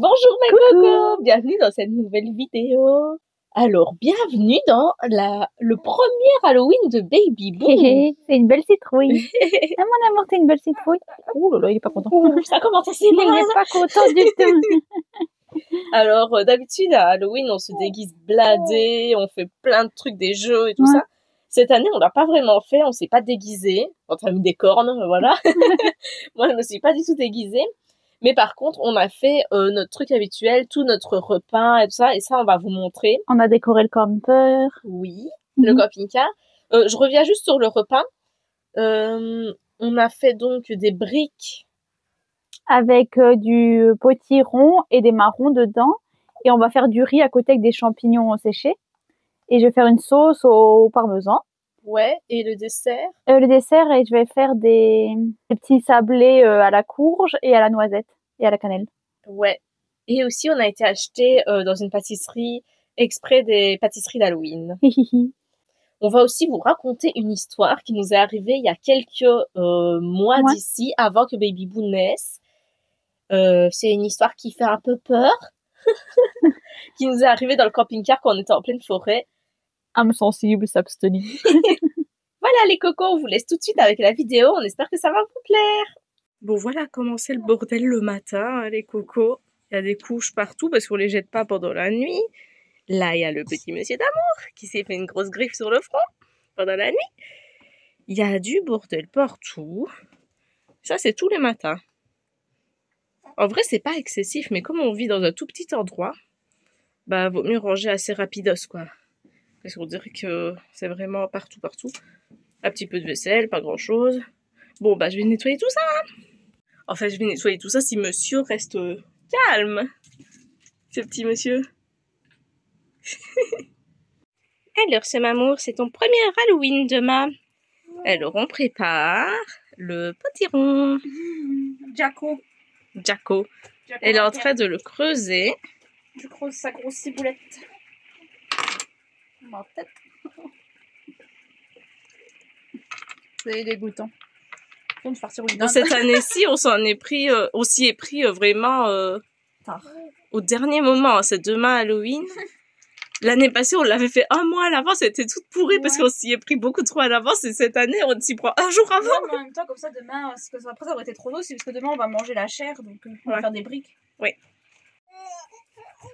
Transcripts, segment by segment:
Bonjour mes cocos, bienvenue dans cette nouvelle vidéo. Alors, bienvenue dans le premier Halloween de Baby Boo. C'est une belle citrouille. Ah mon amour, t'es une belle citrouille. Oh là là, il est pas content. Ça commence assez Il mal. est pas content du tout. Alors, d'habitude à Halloween, on se déguise bladé, on fait plein de trucs, des jeux et tout ça. Cette année, on l'a pas vraiment fait, on s'est pas déguisé. On a mis des cornes, voilà. Moi, je me suis pas du tout déguisée. Mais par contre, on a fait notre truc habituel, tout notre repas et tout ça. Et ça, on va vous montrer. On a décoré le camper. Oui, le camping-car. Je reviens juste sur le repas. On a fait donc des briques. Avec du potiron et des marrons dedans. Et on va faire du riz à côté avec des champignons séchés. Et je vais faire une sauce au parmesan. Ouais, et le dessert? Le dessert, et je vais faire des petits sablés à la courge et à la noisette et à la cannelle. Ouais. Et aussi, on a été acheter dans une pâtisserie exprès des pâtisseries d'Halloween. On va aussi vous raconter une histoire qui nous est arrivée il y a quelques mois d'ici, avant que Baby Boo naisse. C'est une histoire qui fait un peu peur, qui nous est arrivée dans le camping-car quand on était en pleine forêt. Âme sensible, s'abstenir. Voilà les cocos, on vous laisse tout de suite avec la vidéo, on espère que ça va vous plaire. Bon voilà, commencé le bordel le matin, hein, les cocos. Il y a des couches partout parce qu'on les jette pas pendant la nuit. Là, il y a le petit monsieur d'amour qui s'est fait une grosse griffe sur le front pendant la nuit. Il y a du bordel partout. Ça, c'est tous les matins. En vrai, c'est pas excessif, mais comme on vit dans un tout petit endroit, bah, vaut mieux ranger assez rapidos, quoi. Parce qu'on dirait que c'est vraiment partout. Un petit peu de vaisselle, pas grand chose. Bon, bah, je vais nettoyer tout ça. En fait, je vais nettoyer tout ça si monsieur reste calme. Ce petit monsieur. Alors, ce mamour, c'est ton premier Halloween demain. Alors, on prépare le potiron. Jacko. Elle est en train de le creuser. Je creuse sa grosse ciboulette. C'est dégoûtant. Dans cette année-ci, on s'y est pris vraiment au dernier moment. C'est demain Halloween. L'année passée, on l'avait fait un mois à l'avance, c'était toute pourrie parce qu'on s'y est pris beaucoup trop à l'avance. Et cette année, on s'y prend un jour avant. Ouais, mais en même temps, comme ça, demain, parce que après, ça aurait été trop tôt, c'est parce que demain, on va manger la chair, donc on va faire des briques. Oui.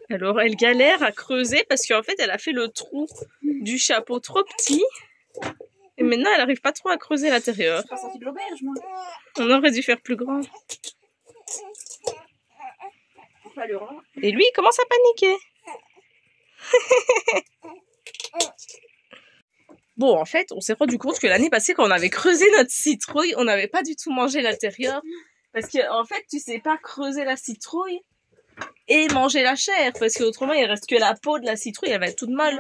Alors, elle galère à creuser parce qu'en fait, elle a fait le trou du chapeau trop petit. Et maintenant, elle n'arrive pas trop à creuser l'intérieur. Je suis pas sortie de l'auberge, moi. On aurait dû faire plus grand. Et lui, il commence à paniquer. Bon, en fait, on s'est rendu compte que l'année passée, quand on avait creusé notre citrouille, on n'avait pas du tout mangé l'intérieur. Parce que, en fait, tu sais pas creuser la citrouille et manger la chair. Parce qu'autrement, il reste que la peau de la citrouille, elle va être toute molle.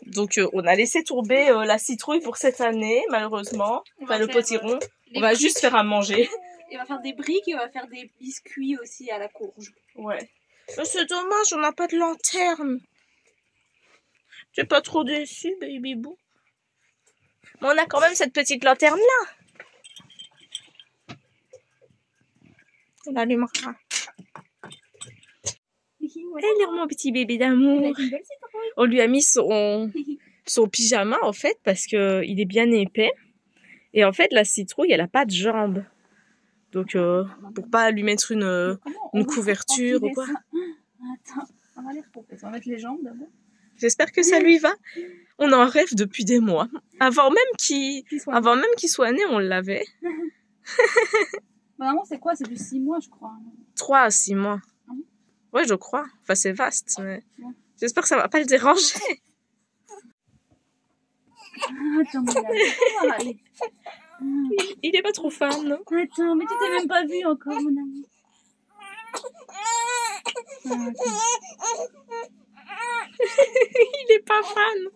Donc, on a laissé tomber la citrouille pour cette année, malheureusement. Enfin, le potiron. On va juste faire à manger. Et on va faire des briques et on va faire des biscuits aussi à la courge. Ouais. Mais c'est dommage, on n'a pas de lanterne. T'es pas trop déçu, Baby Boo? Mais on a quand même cette petite lanterne-là. On allumera. Elle est mon petit bébé d'amour. On lui a mis son pyjama, en fait, parce que il est bien épais. Et en fait, la citrouille, elle a pas de jambes. Donc, pour pas lui mettre une couverture ou quoi. Attends, on va les recouper. On va mettre les jambes d'abord. J'espère que ça lui va. On en rêve depuis des mois. Avant même qu'il soit né, on l'avait. Maman, c'est quoi? C'est du 6 mois, je crois. 3 à 6 mois. Ouais, je crois. Enfin, c'est vaste, mais j'espère que ça va pas le déranger. Attends, allez. Il est pas trop fan, non? Attends, mais tu t'es même pas vu encore, mon ami. Il est pas fan.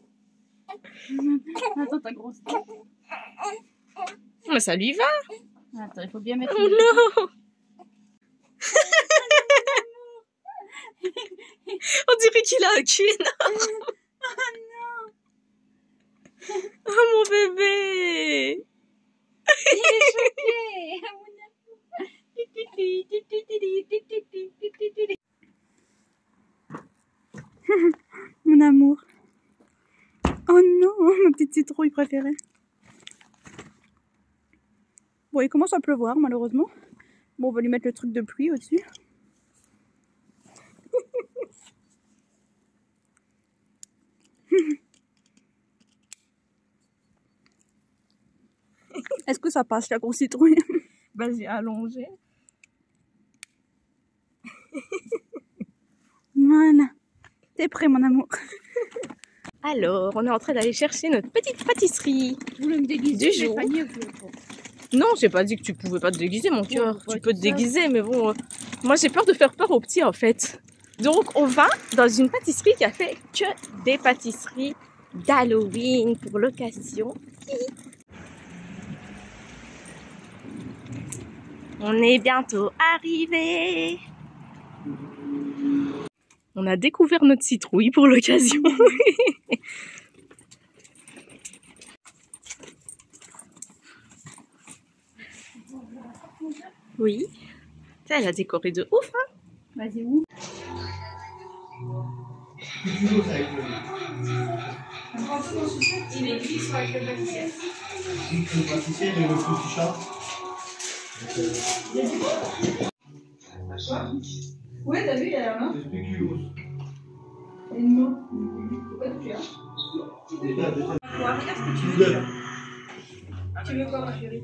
Attends, ta grosse tête. Mais ça lui va. Attends, il faut bien mettre... Oh non. On dirait qu'il a un cul énorme. Oh non. Oh mon bébé. Il est choqué. citrouille préférée? Bon, il commence à pleuvoir malheureusement. Bon, on va lui mettre le truc de pluie au-dessus. Est-ce que ça passe la grosse citrouille? Vas-y, allongé. Voilà. T'es prêt, mon amour? Alors, on est en train d'aller chercher notre petite pâtisserie. Vous voulez me déguiser? Du jour. Non, j'ai pas dit que tu pouvais pas te déguiser, mon cœur. Tu peux te déguiser, mais bon, moi j'ai peur de faire peur aux petits en fait. Donc, on va dans une pâtisserie qui a fait que des pâtisseries d'Halloween pour l'occasion. On est bientôt arrivé. On a découvert notre citrouille pour l'occasion. Oui. Ça, elle a décoré de ouf, hein. Vas-y, où? Il est écrit sur avec le pâtissier. Le pâtissier, mais le petit chat. Il y a du bon? Ouais, t'as vu, il a la main. C'est spéculoos. Et non. Pourquoi tu as? Déjà. Regarde ce que tu veux. Tu veux quoi, ma chérie?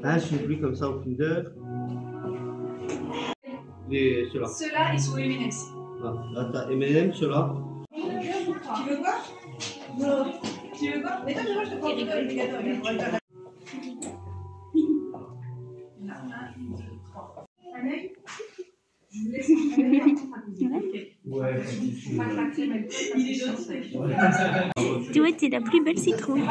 Ah, je suis plus comme ça au Kinder. Ceux-là. Ceux-là, ils sont M&M's. Ah, là, t'as M&M, ceux-là. Tu veux quoi? Non. Tu veux quoi? Mais toi, je te prends le gâteau. Regarde. Un œil? Je vous laisse Ouais. il est gentil. Tu vois, t'es la plus belle citrouille.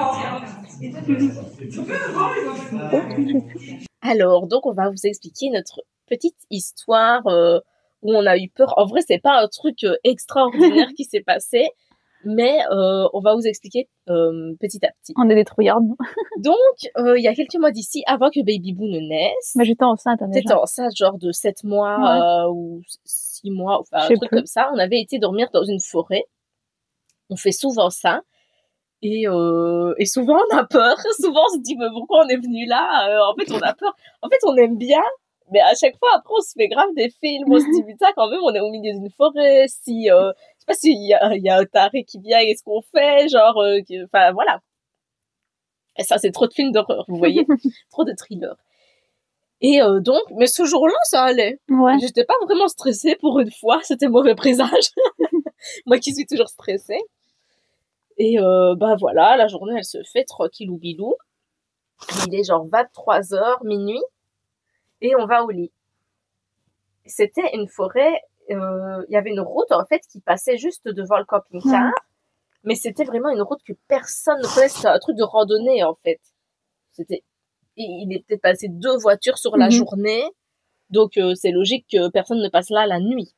Alors, donc, on va vous expliquer notre petite histoire où on a eu peur. En vrai, c'est pas un truc extraordinaire qui s'est passé, mais on va vous expliquer petit à petit. On est des trouillards, nous. Donc, il y a quelques mois d'ici, avant que Baby Boo ne naisse, Mais j'étais enceinte, hein, t'étais déjà. enceinte genre de 7 mois ou 6 mois, enfin Je un sais truc plus. comme ça. On avait été dormir dans une forêt. On fait souvent ça. Et souvent on a peur. Souvent on se dit mais pourquoi on est venu là? En fait on a peur. En fait on aime bien. Mais à chaque fois après on se fait grave des films. On se dit putain quand même on est au milieu d'une forêt. Si je sais pas s'il y a un taré qui vient, qu'est-ce qu'on fait? Genre enfin voilà. Et ça c'est trop de films d'horreur, vous voyez. Trop de thrillers. Et donc, mais ce jour-là, ça allait. Ouais. J'étais pas vraiment stressée pour une fois, c'était mauvais présage. Moi qui suis toujours stressée. Et bah voilà, la journée, elle se fait tranquillou bilou. Il est genre 23h, minuit, et on va au lit. C'était une forêt, il y avait une route en fait qui passait juste devant le camping-car, mais c'était vraiment une route que personne ne connaissait, c'était un truc de randonnée en fait. Il est peut-être passé 2 voitures sur la journée, donc c'est logique que personne ne passe là la nuit.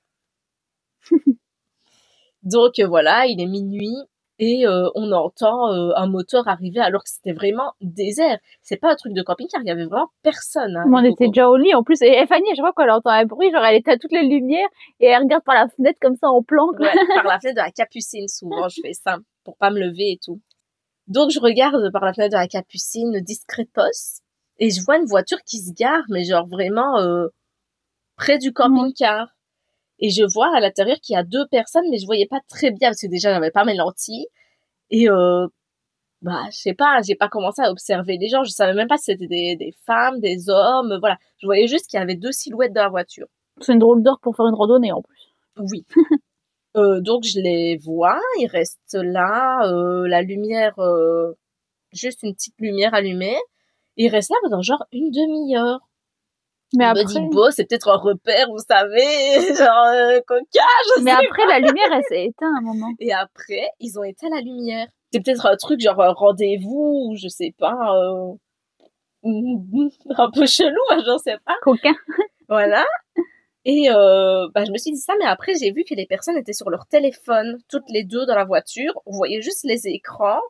Donc voilà, il est minuit et on entend un moteur arriver alors que c'était vraiment désert. C'est pas un truc de camping-car, il y avait vraiment personne. Hein, Mais on était déjà au lit en plus. Et Fanny, je crois qu'elle entend un bruit, genre elle était à toutes les lumières et elle regarde par la fenêtre comme ça en planque. Ouais, par la fenêtre de la capucine, souvent je fais ça pour pas me lever et tout. Donc je regarde par la fenêtre de la capucine discretos et je vois une voiture qui se gare, mais genre vraiment près du camping-car. Et je vois à l'intérieur qu'il y a 2 personnes, mais je voyais pas très bien parce que déjà j'avais pas mes lentilles. Et bah je sais pas, j'ai pas commencé à observer les gens. Je savais même pas si c'était des femmes, des hommes. Voilà, je voyais juste qu'il y avait 2 silhouettes dans la voiture. C'est une drôle d'heure pour faire une randonnée en plus. Oui. Donc je les vois, ils restent là, la lumière, juste une petite lumière allumée. Ils restent là pendant genre une demi-heure. Mais On après, me dit, bon, c'est peut-être un repère, vous savez, genre coquin, je mais sais après la lumière, elle s'est éteinte à un moment. Et après, ils ont éteint la lumière. C'est peut-être un truc genre un rendez-vous, ou je sais pas, un peu chelou, hein, j'en sais pas. Coquin. Voilà. Et bah, je me suis dit ça, mais après, j'ai vu que les personnes étaient sur leur téléphone, toutes les 2 dans la voiture. On voyait juste les écrans.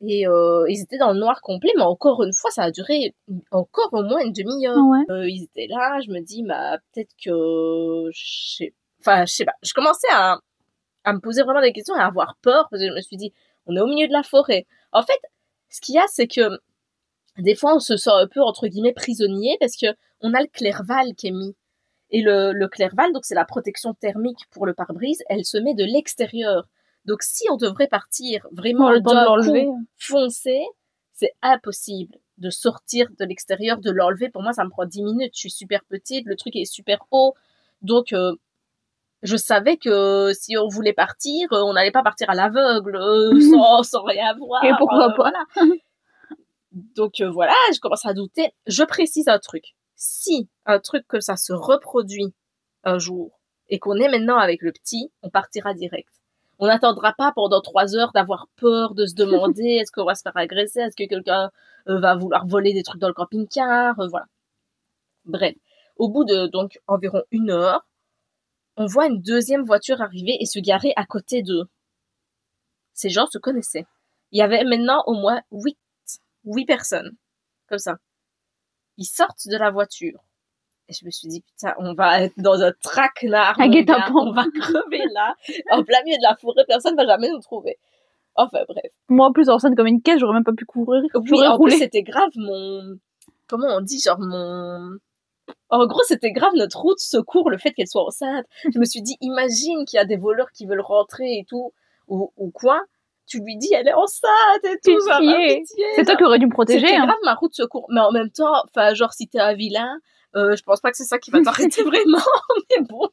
Et ils étaient dans le noir complet, mais encore une fois, ça a duré encore au moins une demi-heure. Ouais. Ils étaient là, je me dis, bah, peut-être que, je sais pas. Je commençais à me poser vraiment des questions et à avoir peur, parce que je me suis dit, On est au milieu de la forêt. En fait, ce qu'il y a, c'est que des fois, on se sent un peu, entre guillemets, prisonnier parce que on a le Clerval qui est mis. Et le Clerval, donc c'est la protection thermique pour le pare-brise, elle se met de l'extérieur. Donc si on devrait partir vraiment le temps de d'un l'enlever. coup foncé, c'est impossible de sortir de l'extérieur, de l'enlever. Pour moi, ça me prend 10 minutes. Je suis super petite, le truc est super haut. Donc, je savais que si on voulait partir, on n'allait pas partir à l'aveugle, sans rien voir. Et pourquoi pas. Voilà. Donc voilà, je commence à douter. Je précise un truc. Si un truc comme ça se reproduit un jour et qu'on est maintenant avec le petit, on partira direct. On n'attendra pas pendant 3 heures d'avoir peur, de se demander est-ce qu'on va se faire agresser, est-ce que quelqu'un va vouloir voler des trucs dans le camping-car, voilà. Bref, au bout de donc environ 1 heure, on voit une deuxième voiture arriver et se garer à côté d'eux. Ces gens se connaissaient. Il y avait maintenant au moins 8 personnes, comme ça. Ils sortent de la voiture. Et je me suis dit, putain, on va être dans un traquenard, Un mon gars. guet-apens. On va crever là, en plein milieu de la forêt, personne ne va jamais nous trouver. Enfin, bref. Moi, en plus, enceinte comme une caisse, j'aurais même pas pu courir. Oui, J'aurais en roulé. plus, c'était grave comment on dit, genre en gros, c'était grave notre route secours, le fait qu'elle soit enceinte. Je me suis dit, imagine qu'il y a des voleurs qui veulent rentrer et tout, ou quoi. Tu lui dis, elle est enceinte et tout, ça va, pitié. C'est toi qui aurais dû me protéger. C'était Hein. grave ma route secours. Mais en même temps, enfin, genre, si t'es un vilain, je pense pas que c'est ça qui va t'arrêter vraiment, mais bon.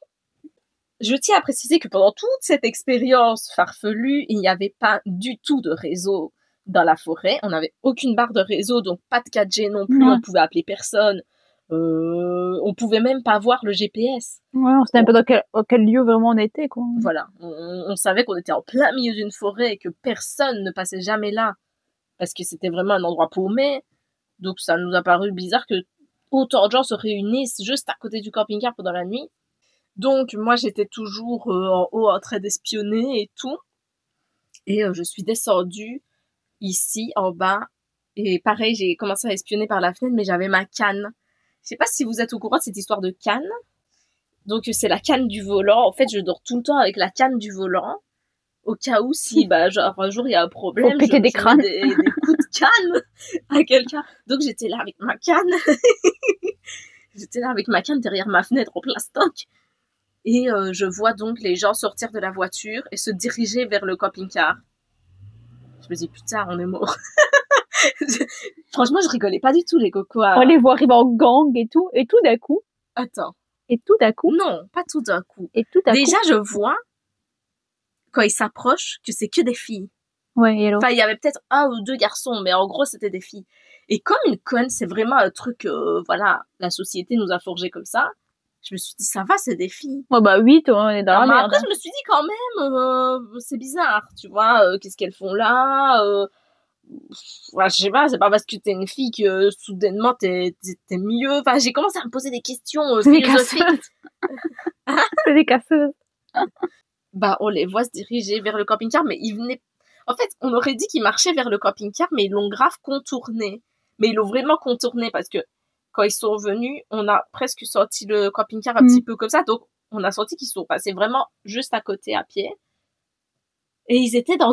Je tiens à préciser que pendant toute cette expérience farfelue, il n'y avait pas du tout de réseau dans la forêt. On n'avait aucune barre de réseau, donc pas de 4G non plus. Ouais. On pouvait appeler personne. On pouvait même pas voir le GPS. Ouais, on savait un peu dans quel lieu vraiment on était, quoi. Voilà. On savait qu'on était en plein milieu d'une forêt et que personne ne passait jamais là. Parce que c'était vraiment un endroit paumé. Donc ça nous a paru bizarre que autant de gens se réunissent juste à côté du camping-car pendant la nuit. Donc moi j'étais toujours en haut en train d'espionner et tout. Et je suis descendue ici en bas. Et pareil, j'ai commencé à espionner par la fenêtre, mais j'avais ma canne. Je sais pas si vous êtes au courant de cette histoire de canne. Donc c'est la canne du volant. En fait, je dors tout le temps avec la canne du volant. Au cas où, si, genre, un jour, il y a un problème, faut péter des crânes. Des coups de canne à quelqu'un. Donc, j'étais là avec ma canne. J'étais là avec ma canne derrière ma fenêtre en plastoc. Et je vois donc les gens sortir de la voiture et se diriger vers le camping-car. Je me dis, putain, on est mort. Franchement, je rigolais pas du tout, les cocos. On les voit arriver en gang et tout d'un coup. Attends. Et tout d'un coup. Non, pas tout d'un coup. Et tout d'un coup. Déjà, je vois, quand ils s'approchent, que c'est que des filles. Ouais, et alors. Enfin, il y avait peut-être 1 ou 2 garçons, mais en gros, c'était des filles. Et comme une conne, c'est vraiment un truc, voilà, la société nous a forgé comme ça. Je me suis dit, ça va, c'est des filles. Ouais, bah, 8, on est dans la Mais merde. après, je me suis dit, quand même, c'est bizarre, tu vois, qu'est-ce qu'elles font là, ouais, je sais pas, c'est pas parce que t'es une fille que soudainement t'es mieux. Enfin, j'ai commencé à me poser des questions C'est des philosophiques. casseuses. C'est des casseuses. Bah, on les voit se diriger vers le camping-car, mais ils venaient... En fait, on aurait dit qu'ils marchaient vers le camping-car, mais ils l'ont grave contourné. Mais ils l'ont vraiment contourné parce que quand ils sont venus, on a presque senti le camping-car un petit peu comme ça. Donc, on a senti qu'ils sont passés vraiment juste à côté à pied. Et ils étaient dans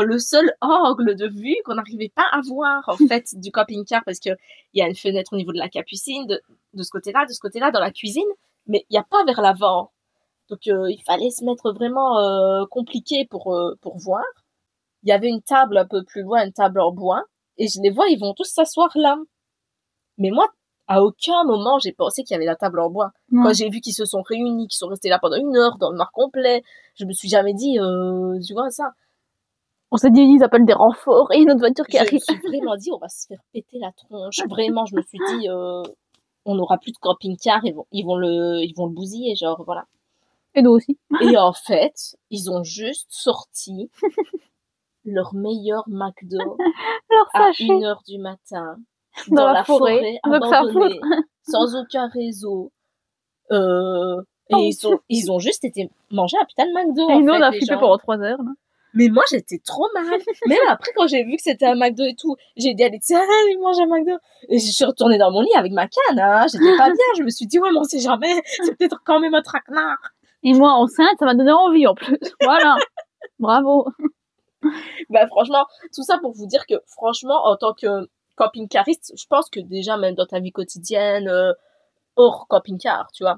le seul angle de vue qu'on n'arrivait pas à voir, en fait, du camping-car, parce que il y a une fenêtre au niveau de la capucine, de ce côté-là, dans la cuisine, mais il n'y a pas vers l'avant. Donc, il fallait se mettre vraiment compliqué pour voir. Il y avait une table un peu plus loin, une table en bois, et je les vois, ils vont tous s'asseoir là. Mais moi, à aucun moment, j'ai pensé qu'il y avait la table en bois. Quand j'ai vu qu'ils se sont réunis, qu'ils sont restés là pendant 1 heure, dans le noir complet, je me suis jamais dit, tu vois ça. On s'est dit, ils appellent des renforts et une autre voiture qui arrive. Je me suis vraiment dit, on va se faire péter la tronche. Vraiment, je me suis dit, on n'aura plus de camping-car, ils vont le bousiller, genre, voilà. Et nous aussi. Et en fait, ils ont juste sorti leur meilleur McDo Alors, à sachez. 1h du matin. Dans la forêt. Donc, ça abandonnée, sans aucun réseau. Et ils ont juste été manger un putain de McDo. Et nous, en fait, on a les flippé gens. pendant 3 heures, là. Mais moi, j'étais trop mal. Même après, quand j'ai vu que c'était un McDo et tout, j'ai dit, allez, tiens, ils mangent un McDo. Et je suis retournée dans mon lit avec ma canne, hein. J'étais pas bien. Je me suis dit, ouais, mais on sait jamais. C'est peut-être quand même un traquenard. Et moi, enceinte, ça m'a donné envie, en plus. Voilà. Bravo. Bah franchement, tout ça pour vous dire que franchement, en tant que camping-cariste, je pense que déjà même dans ta vie quotidienne, hors camping-car, tu vois.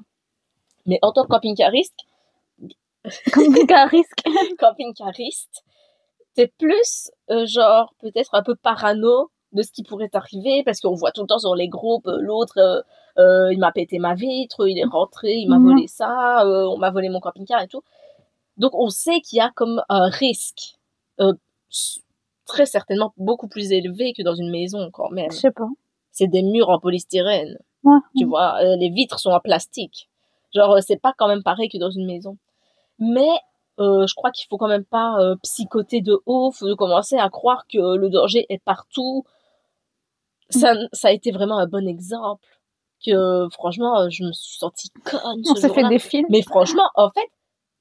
Mais en tant que camping-cariste, camping-cariste, t'es plus genre peut-être un peu parano de ce qui pourrait t'arriver parce qu'on voit tout le temps sur les groupes l'autre il m'a pété ma vitre, il est rentré, il m'a volé ça, on m'a volé mon camping-car et tout. Donc on sait qu'il y a comme un risque très certainement beaucoup plus élevé que dans une maison quand même. Je sais pas. C'est des murs en polystyrène. Ouais. Tu vois, les vitres sont en plastique. Genre c'est pas quand même pareil que dans une maison. Mais je crois qu'il faut quand même pas psychoter de ouf, de commencer à croire que le danger est partout. Ça a été vraiment un bon exemple. Que franchement, je me suis sentie conne On ce s'est jour-là. fait des films. Mais franchement, en fait,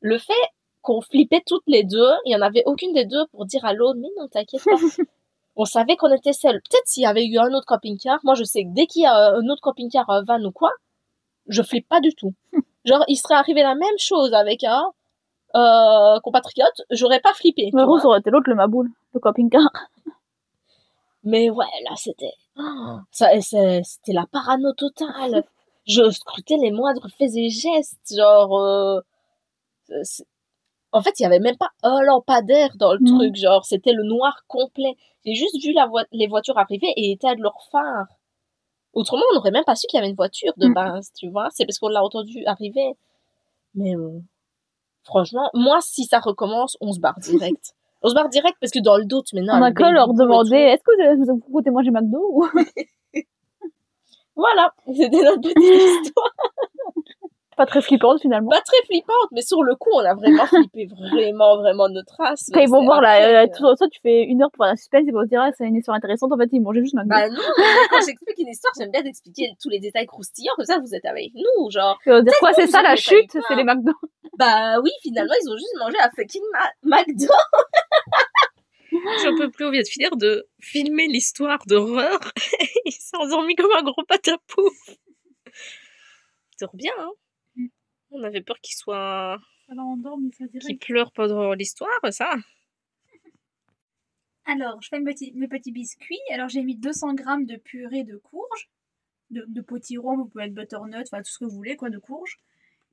le fait qu'on flippait toutes les deux, il y en avait aucune des deux pour dire à l'autre, mais non, t'inquiète pas. On savait qu'on était seuls. Peut-être s'il y avait eu un autre camping-car, moi je sais que dès qu'il y a un autre camping-car, un van ou quoi, je flippe pas du tout. Genre, il serait arrivé la même chose avec un compatriote, j'aurais pas flippé. Mais Rose aurait été l'autre, le Maboule, le camping-car. Mais ouais, là, c'était la parano totale. Je scrutais les moindres faits et gestes, genre... En fait, il y avait même pas un lampadaire dans le truc, genre, c'était le noir complet. J'ai juste vu les voitures arriver et éteindre leur phare. Autrement, on n'aurait même pas su qu'il y avait une voiture de base, tu vois. C'est parce qu'on l'a entendu arriver. Mais franchement, moi, si ça recommence, on se barre direct. On se barre direct parce que dans le doute, maintenant... On a qu'à leur demander, est-ce que vous comptez manger McDo ou... Voilà, c'était notre petite histoire. Pas très flippante finalement. Pas très flippante, mais sur le coup, on a vraiment flippé vraiment notre race. Quand ils vont voir tout ça, tu fais 1 heure pour un suspense, ils vont se dire, ah, c'est une histoire intéressante, en fait, ils mangeaient juste McDo. Bah non, quand j'explique une histoire, j'aime bien d'expliquer tous les détails croustillants, comme ça vous êtes avec nous, genre. Ils vont dire quoi, c'est ça la chute, c'est les McDo. Bah oui, finalement, ils ont juste mangé à fucking McDo. J'en peux plus, on vient de finir de filmer l'histoire d'horreur. Il s'est endormi comme un gros patapou. Il dort bien, hein. On avait peur qu'il soit... Alors on dort, ça direct. Qu'il pleure pendant l'histoire, ça. Alors, je fais mes petits biscuits. Alors, j'ai mis 200 grammes de purée de courge, de potiron, vous pouvez mettre butternut, enfin tout ce que vous voulez, quoi, de courge.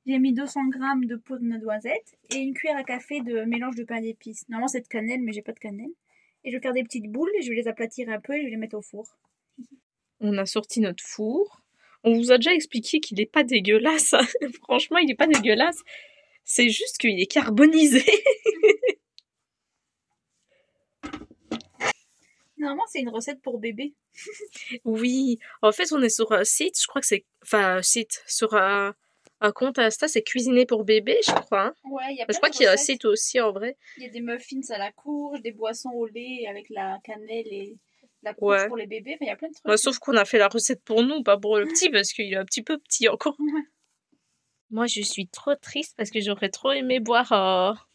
J'ai mis 200 grammes de peau de noisette et une cuillère à café de mélange de pain d'épices. Normalement, c'est de cannelle, mais j'ai pas de cannelle. Et je vais faire des petites boules et je vais les aplatir un peu et je vais les mettre au four. On a sorti notre four. On vous a déjà expliqué qu'il est pas dégueulasse. Franchement, il est pas dégueulasse. C'est juste qu'il est carbonisé. Normalement, c'est une recette pour bébé. Oui. En fait, on est sur un site, je crois que c'est... Enfin, sur un compte Insta, c'est cuisiner pour bébé, je crois. Hein. Ouais, il y a je crois qu'il y a un site aussi, en vrai. Il y a des muffins à la courge, des boissons au lait avec la cannelle et la courge pour les bébés. Enfin, il y a plein de trucs. Ouais, sauf qu'on a fait la recette pour nous, pas pour le petit, parce qu'il est un petit peu petit encore. Ouais. Moi, je suis trop triste parce que j'aurais trop aimé boire...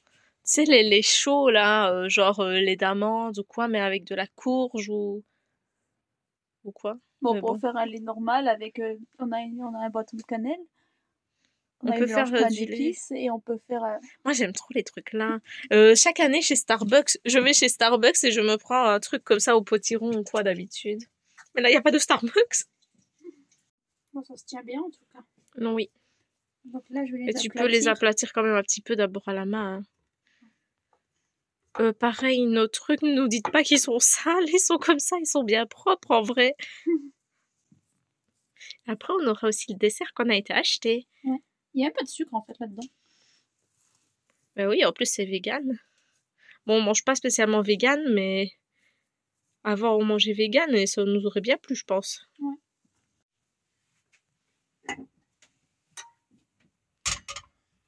Tu sais, les chauds, là, genre lait d'amande ou quoi, mais avec de la courge ou quoi. Bon, pour faire un lait normal, avec on a un bâton de cannelle. On peut faire du d'épices et on peut faire... Moi, j'aime trop les trucs là. Chaque année, chez Starbucks, je vais chez Starbucks et je me prends un truc comme ça au potiron ou quoi d'habitude. Mais là, il n'y a pas de Starbucks. Bon, ça se tient bien, en tout cas. Non, oui. Donc là, je vais les aplatir. Et tu peux les aplatir quand même un petit peu d'abord à la main. Hein. Pareil, nos trucs, ne nous dites pas qu'ils sont sales, ils sont comme ça, ils sont bien propres en vrai. Après, on aura aussi le dessert qu'on a été acheté. Ouais. Il y a un peu de sucre en fait là-dedans. Ben oui, en plus c'est vegan. Bon, on mange pas spécialement vegan, mais avant on mangeait vegan et ça nous aurait bien plu, je pense. Ouais.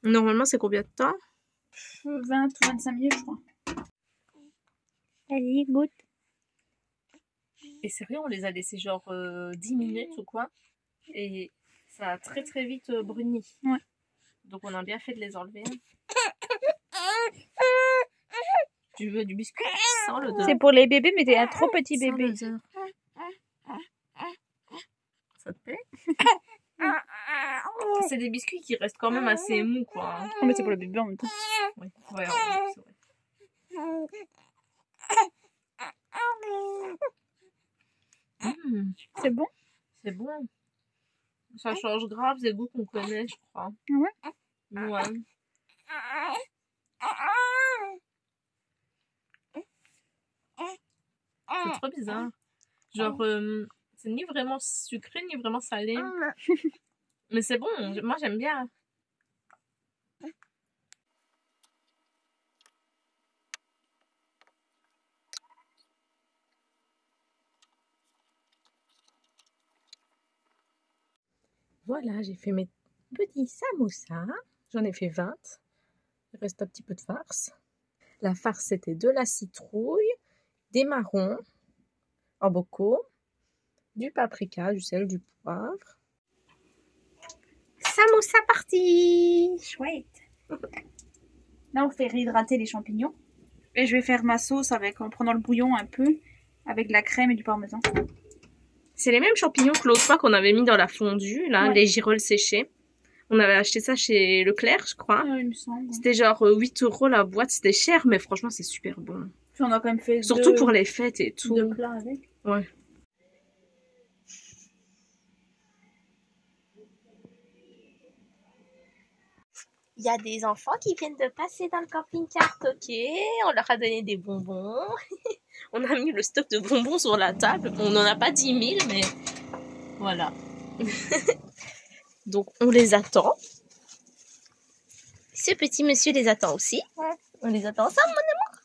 Normalement, c'est combien de temps? 20 ou 25 minutes, je crois. Allez, goûte. Et sérieux, on les a laissés genre 10 minutes ou quoi. Et ça a très très vite bruni. Ouais. Donc on a bien fait de les enlever. Tu veux du biscuit sans l'odeur? C'est pour les bébés, mais t'es un trop petit bébé. Ça te plaît? C'est des biscuits qui restent quand même assez mous, quoi. Oh, mais c'est pour le bébé en même temps. Ouais, c'est vrai. C'est bon? C'est bon. Ça change grave des goûts qu'on connaît, je crois. Ouais. Ouais. C'est trop bizarre. Genre, c'est ni vraiment sucré, ni vraiment salé. Mais c'est bon, moi j'aime bien. Voilà, j'ai fait mes petits samoussas. J'en ai fait 20. Il reste un petit peu de farce. La farce, c'était de la citrouille, des marrons en bocaux, du paprika, du sel, du poivre. Samoussa parti! Chouette. Là, on fait réhydrater les champignons. Et je vais faire ma sauce en prenant le bouillon un peu, avec de la crème et du parmesan. C'est les mêmes champignons que l'autre fois qu'on avait mis dans la fondue, là, Ouais. les girolles séchées. On avait acheté ça chez Leclerc, je crois. Il me semble. C'était genre 8 € la boîte, c'était cher, mais franchement, c'est super bon. Puis on a quand même fait Surtout pour les fêtes et tout. 2 plats avec. Ouais. Il y a des enfants qui viennent de passer dans le camping-car Coquet. On leur a donné des bonbons. On a mis le stock de bonbons sur la table. On n'en a pas 10 000, mais voilà. Donc, on les attend. Ce petit monsieur les attend aussi. On les attend ensemble, mon amour.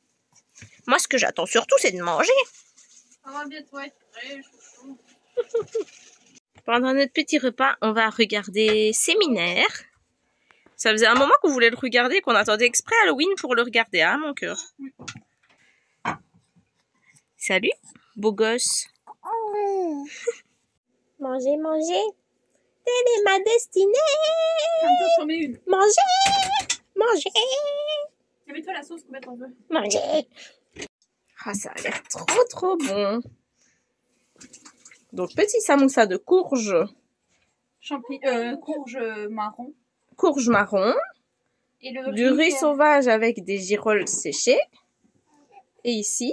Moi, ce que j'attends surtout, c'est de manger. Ça va bientôt être prêt, chouchou. Pendant notre petit repas, on va regarder Séminaire. Ça faisait un moment qu'on voulait le regarder, qu'on attendait exprès Halloween pour le regarder, hein, mon cœur. Salut, beau gosse. Mangez, mangez. Telle est ma destinée. J'en mets une. Mangez, mangez, Mets-toi la sauce, combien t'en veux? mangez. Ah, ça a l'air trop, trop bon. Donc, petit samoussa de courge. Courge marron. Courge marron. Et le Du riz sauvage avec des girolles séchées. Et ici,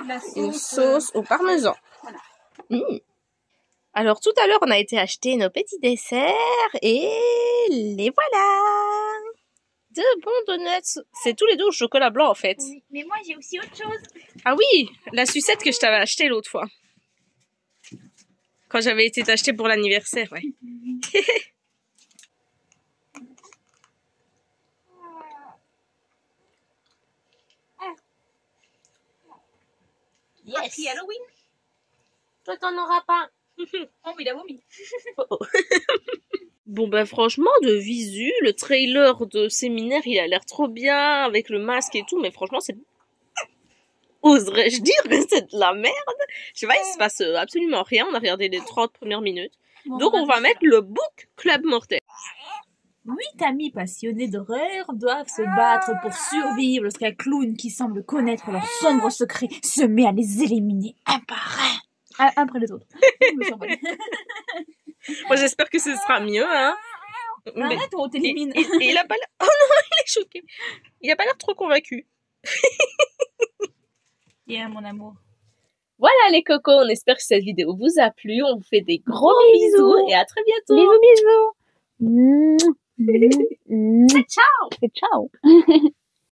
la une sauce. sauce au parmesan. Voilà. Mmh. Alors tout à l'heure, on a été acheter nos petits desserts et les voilà. De bons donuts. C'est tous les deux au chocolat blanc en fait. Oui, mais moi j'ai aussi autre chose. Ah oui, la sucette que je t'avais achetée l'autre fois. Quand j'avais été t'acheter pour l'anniversaire, ouais. Yes. Happy Halloween. Toi, t'en auras pas. Oh, mais il a vomi. Bon ben franchement de visu, le trailer de Séminaire il a l'air trop bien avec le masque et tout, mais franchement c'est... Oserais-je dire que c'est de la merde? Je sais pas, il se passe absolument rien, on a regardé les 30 premières minutes. Bon, Donc on va mettre le Book Club Mortel. 8 amis passionnés d'horreur doivent se battre pour survivre lorsqu'un clown qui semble connaître leurs sombres secrets se met à les éliminer un par un. Un après les autres. Moi j'espère que ce sera mieux, hein. Mais Arrête, on t'élimine. il a pas l'air... Oh non, il est choqué. Il a pas l'air trop convaincu. Bien, mon amour. Voilà les cocos, on espère que cette vidéo vous a plu. On vous fait des gros bisous et à très bientôt. Bisous, bisous. Ciao. Ciao.